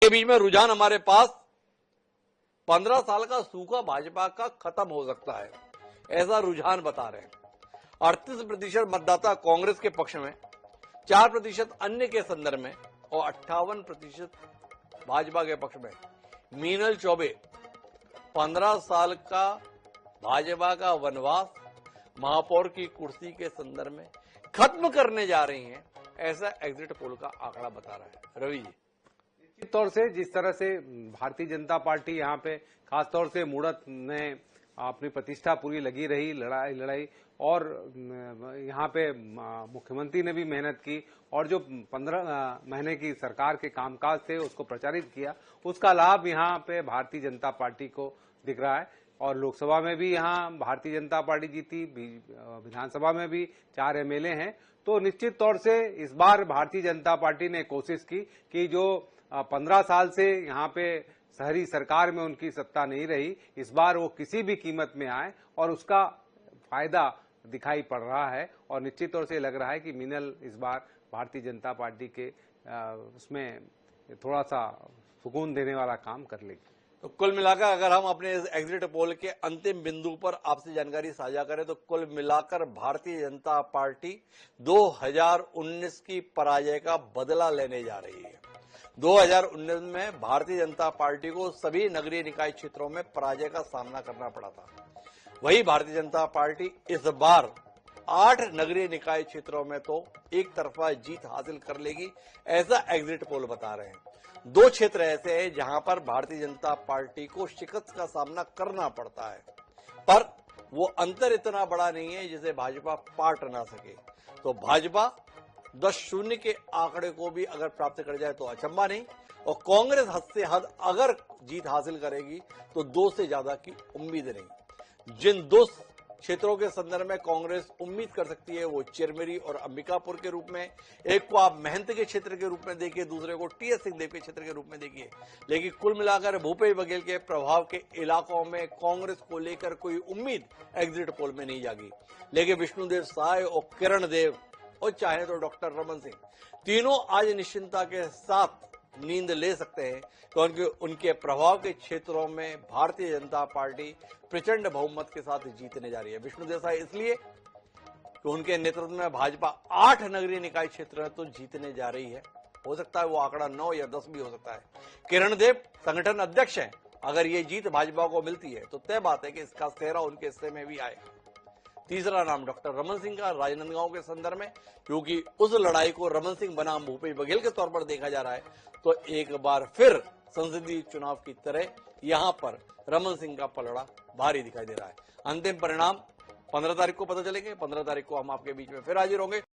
इसके बीच में रुझान हमारे पास 15 साल का सूखा भाजपा का खत्म हो सकता है, ऐसा रुझान बता रहे हैं। 38% मतदाता कांग्रेस के पक्ष में, 4% अन्य के संदर्भ में और 58% भाजपा के पक्ष में। मीनल चौबे 15 साल का भाजपा का वनवास महापौर की कुर्सी के संदर्भ में खत्म करने जा रही हैं, ऐसा एग्जिट पोल का आंकड़ा बता रहा है। रवि जी, निश्चित तौर से जिस तरह से भारतीय जनता पार्टी यहाँ पे खासतौर से मूढ़त ने अपनी प्रतिष्ठा पूरी लगी रही, लड़ाई और यहाँ पे मुख्यमंत्री ने भी मेहनत की और जो 15 महीने की सरकार के कामकाज थे उसको प्रचारित किया, उसका लाभ यहाँ पे भारतीय जनता पार्टी को दिख रहा है। और लोकसभा में भी यहाँ भारतीय जनता पार्टी जीती, विधानसभा में भी 4 एमएलए हैं। तो निश्चित तौर से इस बार भारतीय जनता पार्टी ने कोशिश की कि जो 15 साल से यहाँ पे शहरी सरकार में उनकी सत्ता नहीं रही, इस बार वो किसी भी कीमत में आए और उसका फायदा दिखाई पड़ रहा है। और निश्चित तौर से लग रहा है कि मीनल इस बार भारतीय जनता पार्टी के उसमें थोड़ा सा सुकून देने वाला काम कर लेगी। तो कुल मिलाकर अगर हम अपने इस एग्जिट पोल के अंतिम बिंदु पर आपसे जानकारी साझा करें तो कुल मिलाकर भारतीय जनता पार्टी 2019 की पराजय का बदला लेने जा रही है। 2019 में भारतीय जनता पार्टी को सभी नगरीय निकाय क्षेत्रों में पराजय का सामना करना पड़ा था। वही भारतीय जनता पार्टी इस बार 8 नगरीय निकाय क्षेत्रों में तो एक तरफा जीत हासिल कर लेगी, ऐसा एग्जिट पोल बता रहे हैं। 2 क्षेत्र ऐसे हैं जहां पर भारतीय जनता पार्टी को शिकस्त का सामना करना पड़ता है, पर वो अंतर इतना बड़ा नहीं है जिसे भाजपा पाट ना सके। तो भाजपा 10-0 के आंकड़े को भी अगर प्राप्त कर जाए तो अचंभा नहीं, और कांग्रेस हद से हद अगर जीत हासिल करेगी तो 2 से ज्यादा की उम्मीद नहीं। जिन 2 क्षेत्रों के संदर्भ में कांग्रेस उम्मीद कर सकती है वो चिरमिरी और अंबिकापुर के रूप में, एक को आप महंत के क्षेत्र के रूप में देखिए, दूसरे को टीएस सिंहदेव के क्षेत्र के रूप में देखिए। लेकिन कुल मिलाकर भूपेश बघेल के प्रभाव के इलाकों में कांग्रेस को लेकर कोई उम्मीद एग्जिट पोल में नहीं जागी। लेकिन विष्णुदेव साय और किरण देव और चाहे तो डॉक्टर रमन सिंह, तीनों आज निश्चिंता के साथ नींद ले सकते हैं क्योंकि उनके प्रभाव के क्षेत्रों में भारतीय जनता पार्टी प्रचंड बहुमत के साथ जीतने जा रही है। विष्णुदेव साय इसलिए कि उनके नेतृत्व में भाजपा 8 नगरीय निकाय क्षेत्र में तो जीतने जा रही है, हो सकता है वो आंकड़ा 9 या 10 भी हो सकता है। किरण देव संगठन अध्यक्ष हैं, अगर ये जीत भाजपा को मिलती है तो तय बात है कि इसका सेहरा उनके हिस्से में भी आएगा। तीसरा नाम डॉक्टर रमन सिंह का राजनांदगांव के संदर्भ में, क्योंकि उस लड़ाई को रमन सिंह बनाम भूपेश बघेल के तौर पर देखा जा रहा है, तो एक बार फिर संसदीय चुनाव की तरह यहां पर रमन सिंह का पलड़ा भारी दिखाई दे रहा है। अंतिम परिणाम 15 तारीख को पता चलेंगे। 15 तारीख को हम आपके बीच में फिर हाजिर होंगे।